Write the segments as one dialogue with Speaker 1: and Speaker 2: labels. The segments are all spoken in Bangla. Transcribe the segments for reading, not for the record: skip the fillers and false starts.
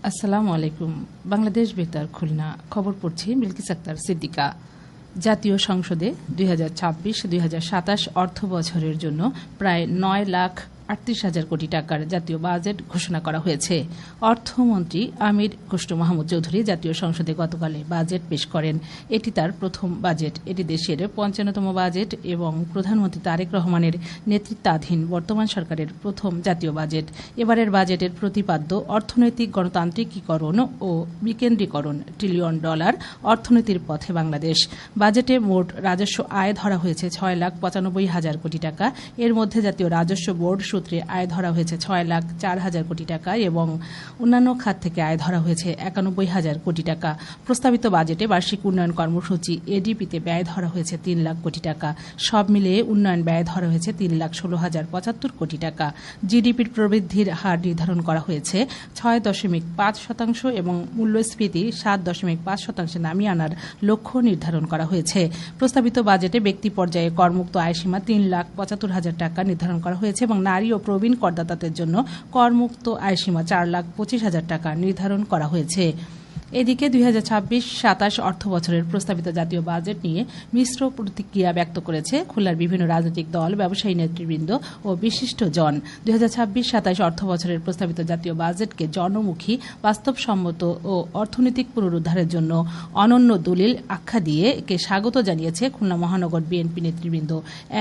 Speaker 1: আসসালামু আলাইকুম। বাংলাদেশ বেতার খুলনা খবর পড়ছি বিলকিস আক্তার সিদ্দিকা। জাতীয় সংসদে 2026-2027 অর্থ বছরের জন্য প্রায় 9,38,000 কোটি টাকার জাতীয় বাজেট ঘোষণা করা হয়েছে। অর্থমন্ত্রী আমির খসরু মাহমুদ চৌধুরী জাতীয় সংসদে গতকালে বাজেট পেশ করেন। এটি তার প্রথম বাজেট। এটি দেশের 55তম বাজেট এবং প্রধানমন্ত্রী তারেক রহমানের নেতৃত্বাধীন বর্তমান সরকারের প্রথম জাতীয় বাজেট। এবারের বাজেটের প্রতিপাদ্য অর্থনৈতিক গণতান্ত্রিকীকরণ ও বিকেন্দ্রীকরণ, $1 ট্রিলিয়ন অর্থনীতির পথে বাংলাদেশ। বাজেটে মোট রাজস্ব আয় ধরা হয়েছে 6,95,000 কোটি টাকা। এর মধ্যে জাতীয় রাজস্ব বোর্ড সূত্রে আয় ধরা হয়েছে 6,04,000 কোটি টাকা এবং অন্যান্য খাত থেকে আয় ধরা হয়েছে 91,000 কোটি টাকা। প্রস্তাবিত বাজেটে বার্ষিক উন্নয়ন কর্মসূচি এডিপিতে ব্যয় ধরা হয়েছে 3 লাখ কোটি টাকা। সব মিলিয়ে উন্নয়ন ব্যয় ধরা হয়েছে 3,16,075 কোটি টাকা। জিডিপির প্রবৃদ্ধির হার নির্ধারণ করা হয়েছে 6.5% এবং মূল্যস্ফীতি 7.5% নামিয়ে আনার লক্ষ্য নির্ধারণ করা হয়েছে। প্রস্তাবিত বাজেটে ব্যক্তি পর্যায়ে করমুক্ত আয়সীমা 3,75,000 টাকা নির্ধারণ করা হয়েছে এবং নারী ও প্রবীণ করদাতাদের জন্য করমুক্ত আয়সীমা 4,25,000 টাকা নির্ধারণ করা হয়েছে। এদিকে 2026-27 অর্থ বছরের প্রস্তাবিত জাতীয় বাজেট নিয়ে মিশ্র প্রতিক্রিয়া ব্যক্ত করেছে খুলনার বিভিন্ন রাজনৈতিক দল, ব্যবসায়ী নেতৃবৃন্দ ও বিশিষ্টজন। 2026-27 অর্থ বছরের প্রস্তাবিত জাতীয় বাজেটকে জনমুখী, বাস্তবসম্মত ও অর্থনৈতিক পুনরুদ্ধারের জন্য অনন্য দলিল আখ্যা দিয়ে একে স্বাগত জানিয়েছে খুলনা মহানগর বিএনপি নেতৃবৃন্দ।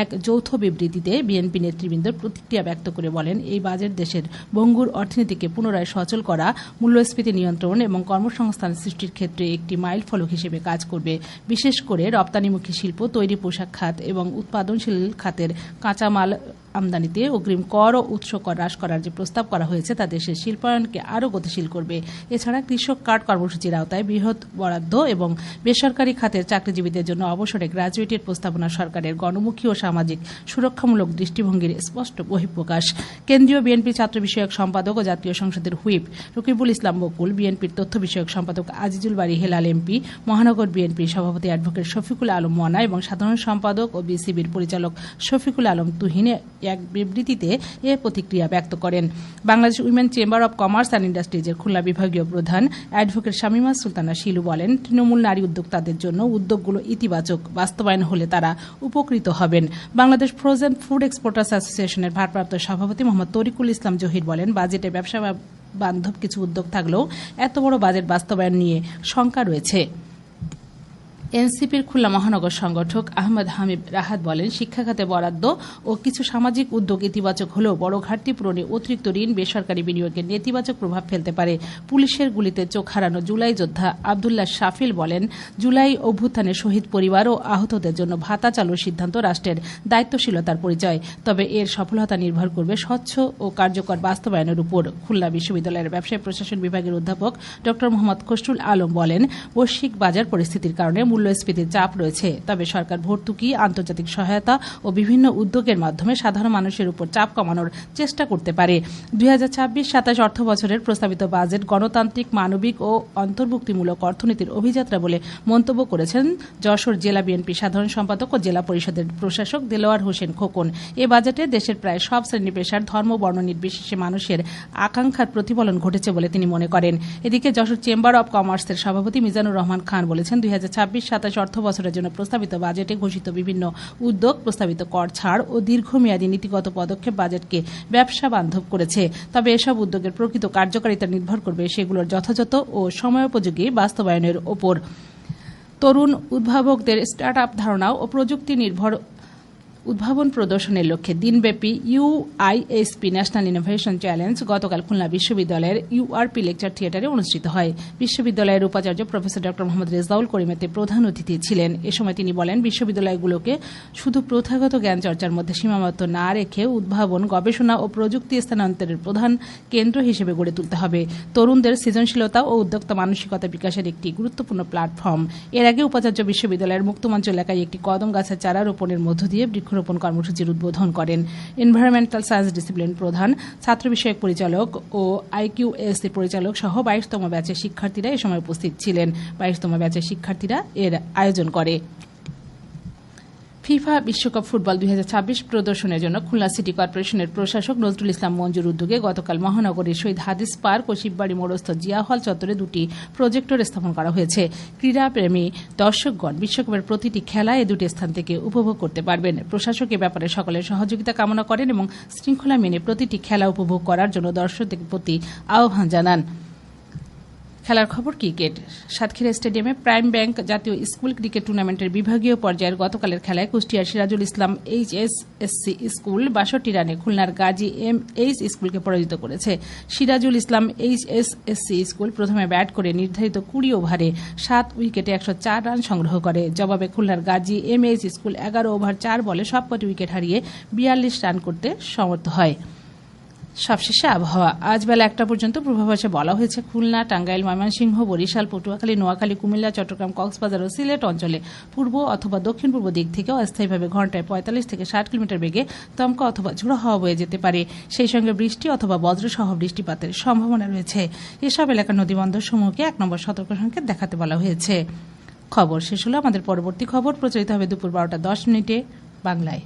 Speaker 1: এক যৌথ বিবৃতিতে বিএনপি নেতৃবৃন্দ প্রতিক্রিয়া ব্যক্ত করে বলেন, এই বাজেট দেশের ভঙ্গুর অর্থনীতিকে পুনরায় সচল করা, মূল্যস্ফীতি নিয়ন্ত্রণ এবং কর্মসংস্থান সৃষ্টির ক্ষেত্রে একটি মাইলফলক হিসেবে কাজ করবে। বিশেষ করে রপ্তানিমুখী শিল্প, তৈরি পোশাক খাত এবং উৎপাদনশীল খাতের কাঁচামাল আমদানিতে অগ্রিম কর ও উৎস কর হ্রাস করার যে প্রস্তাব করা হয়েছে তা দেশের শিল্পায়নকে আরও গতিশীল করবে। এছাড়া কৃষক কার্ড কর্মসূচির আওতায় বৃহৎ বরাদ্দ এবং বেসরকারি খাতের চাকরিজীবীদের জন্য অবসরে গ্র্যাজুয়েটের প্রস্তাবনা সরকারের গণমুখী ও সামাজিক সুরক্ষামূলক দৃষ্টিভঙ্গির স্পষ্ট বহিঃপ্রকাশ। কেন্দ্রীয় বিএনপি ছাত্র বিষয়ক সম্পাদক ও জাতীয় সংসদের হুইপ রকিবুল ইসলাম বকুল, বিএনপির তথ্য বিষয়ক সম্পাদক আজিজুল বারী হেলাল এমপি, মহানগর বিএনপির সভাপতি অ্যাডভোকেট শফিকুল আলম মনা এবং সাধারণ সম্পাদক ও বিসিবির পরিচালক শফিকুল আলম তুহিন এক বিবৃতিতে এ প্রতিক্রিয়া ব্যক্ত করেন। Bangladesh women chamber of commerce and ইন্ডাস্ট্রিজের খুলনা বিভাগীয় প্রধান অ্যাডভোকেট শামীমা সুলতানা শিলু বলেন, তৃণমূল নারী উদ্যোক্তাদের জন্য উদ্যোগগুলো ইতিবাচক বাস্তবায়ন হলে তারা উপকৃত হবেন। বাংলাদেশ ফ্রোজেন ফুড এক্সপোর্টার্স অ্যাসোসিয়েশনের ভারপ্রাপ্ত সভাপতি মোহাম্মদ তরিকুল ইসলাম জহির বলেন, বাজেটে ব্যবসা বান্ধব কিছু উদ্যোগ থাকলেও এত বড় বাজেট বাস্তবায়ন নিয়ে শঙ্কা রয়েছে। এনসিপির খুলনা মহানগর সংগঠক আহমদ হামিদ রাহাত বলেন, শিক্ষা খাতে বরাদ্দ ও কিছু সামাজিক উদ্যোগ ইতিবাচক হলেও বড় ঘাটতি পূরণে অতিরিক্ত ঋণ বেসরকারি বিনিয়োগের নেতিবাচক প্রভাব ফেলতে পারে। পুলিশের গুলিতে চোখ হারানো জুলাই যোদ্ধা আবদুল্লাহ শাফিল বলেন, জুলাই অভ্যুত্থানে শহীদ পরিবার ও আহতদের জন্য ভাতা চালুর সিদ্ধান্ত রাষ্ট্রের দায়িত্বশীলতার পরিচয়। তবে এর সফলতা নির্ভর করবে স্বচ্ছ ও কার্যকর বাস্তবায়নের উপর। খুলনা বিশ্ববিদ্যালয়ের ব্যবসায় প্রশাসন বিভাগের অধ্যাপক ড মোহাম্মদ খসরুল আলম বলেন, বৈশ্বিক বাজার পরিস্থিতির কারণে মূল্যস্ফীতির চাপ রয়েছে। তবে সরকার ভর্তুকি, আন্তর্জাতিক সহায়তা ও বিভিন্ন উদ্যোগের মাধ্যমে সাধারণ মানুষের উপর চাপ কমানোর চেষ্টা করতে পারে। 2026-27 অর্থ বছরের প্রস্তাবিত বাজেট গণতান্ত্রিক, মানবিক ও অন্তর্ভুক্তিমূলক অর্থনীতির অভিযাত্রা বলে মন্তব্য করেছেন যশোর জেলা বিএনপি সাধারণ সম্পাদক ও জেলা পরিষদের প্রশাসক দেলোয়ার হোসেন খোকন। এ বাজেটে দেশের প্রায় সব শ্রেণী পেশার, ধর্ম, বর্ণ নির্বিশেষে মানুষের আকাঙ্ক্ষার প্রতিফলন ঘটেছে বলে তিনি মনে করেন। এদিকে যশোর চেম্বার অব কমার্সের সভাপতি মিজানুর রহমান খান বলেছেন, 2026-27 অর্থ বছরের জন্য প্রস্তাবিত বাজেটে ঘোষিত বিভিন্ন উদ্যোগ, প্রস্তাবিত কর ছাড় ও দীর্ঘমেয়াদী নীতিগত পদক্ষেপ বাজেটকে ব্যবসা বান্ধব করেছে। তবে এসব উদ্যোগের প্রকৃত কার্যকারিতা নির্ভর করবে সেগুলোর যথাযথ ও সময়োপযোগী বাস্তবায়নের ওপর। তরুণ উদ্ভাবকদের স্টার্ট আপ ধারণা ও প্রযুক্তি নির্ভর উদ্ভাবন প্রদর্শনের লক্ষ্যে দিনব্যাপী ইউআইএসপি ন্যাশনাল ইনোভেশন চ্যালেঞ্জ গতকাল খুলনা বিশ্ববিদ্যালয়ের ইউআরপি লেকচার থিয়েটারে অনুষ্ঠিত হয়। বিশ্ববিদ্যালয়ের উপাচার্য প্রফেসর ড মোহাম্মদ রেজাউল করিম এতে প্রধান অতিথি ছিলেন। এ সময় তিনি বলেন, বিশ্ববিদ্যালয়গুলোকে শুধু প্রথাগত জ্ঞান চর্চার মধ্যে সীমাবদ্ধ না রেখে উদ্ভাবন, গবেষণা ও প্রযুক্তি স্থানান্তরের প্রধান কেন্দ্র হিসেবে গড়ে তুলতে হবে। তরুণদের সৃজনশীলতা ও উদ্যোক্তা মানসিকতা বিকাশের একটি গুরুত্বপূর্ণ প্ল্যাটফর্ম। এর আগে উপাচার্য বিশ্ববিদ্যালয়ের মুক্তমঞ্চ এলাকায় একটি কদম গাছের চারা রোপণের মধ্য দিয়ে বৃক্ষরোপণ কর্মসূচির উদ্বোধন করেন। এনভায়রনমেন্টাল সায়েন্স ডিসিপ্লিন প্রধান, ছাত্র বিষয়ক পরিচালক ও আইকিউএসসি পরিচালক সহ 22তম ব্যাচের শিক্ষার্থীরা এ সময় উপস্থিত ছিলেন। 22তম ব্যাচের শিক্ষার্থীরা এর আয়োজন করে। ফিফা বিশ্বকাপ ফুটবল 2026 প্রদর্শনের জন্য খুলনা সিটি কর্পোরেশনের প্রশাসক নজরুল ইসলাম মঞ্জুর উদ্যোগে গতকাল মহানগরীর শহীদ হাদিস পার্ক ও শিববাড়ি মোড়স্থ জিয়া হল চত্বরে 2টি প্রজেক্টর স্থাপন করা হয়েছে। ক্রীড়াপ্রেমী দর্শকগণ বিশ্বকাপের প্রতিটি খেলা এই দুটি স্থান থেকে উপভোগ করতে পারবেন। প্রশাসক এ ব্যাপারে সকলের সহযোগিতা কামনা করেন এবং শৃঙ্খলা মেনে প্রতিটি খেলা উপভোগ করার জন্য দর্শকদের প্রতি আহ্বান জানান। খেলার খবর ক্রিকেট। সাতক্ষীরা স্টেডিয়ামে প্রাইম ব্যাংক জাতীয় স্কুল ক্রিকেট টুর্নামেন্টের বিভাগীয় পর্যায়ের গতকালের খেলায় কুষ্টিয়ার সিরাজুল ইসলাম HSSC স্কুল 62 রানে খুলনার গাজী MH স্কুলকে পরাজিত করেছে। সিরাজুল ইসলাম HSSC স্কুল প্রথমে ব্যাট করে নির্ধারিত 20 ওভারে 7 উইকেটে 104 রান সংগ্রহ করে। জবাবে খুলনার গাজী MH স্কুল 11 ওভার 4 বলে সবকটি উইকেট হারিয়ে 42 রান করতে সমর্থ হয়। সবশেষে আবহাওয়া। আজ বেলা 1টা পর্যন্ত পূর্বাভাসে বলা হয়েছে খুলনা, টাঙ্গাইল, ময়মনসিংহ, বরিশাল, পটুয়াখালী, নোয়াখালী, কুমিল্লা, চট্টগ্রাম, কক্সবাজার ও সিলেট অঞ্চলে পূর্ব অথবা দক্ষিণ পূর্ব দিক থেকে অস্থায়ীভাবে ঘন্টায় 45 থেকে 60 কিলোমিটার বেগে দমকা অথবা ঝোড়ো হাওয়া বয়ে যেতে পারে। সেই সঙ্গে বৃষ্টি অথবা বজ্রসহ বৃষ্টিপাতের সম্ভাবনা রয়েছে। এসব এলাকার নদীবন্দর সমূহকে 1 নম্বর সতর্ক সংকেত দেখাতে বলা হয়েছে। খবর শেষ হলো। আমাদের পরবর্তী খবর প্রচারিত হবে দুপুর 12টা 10 মিনিটে বাংলায়।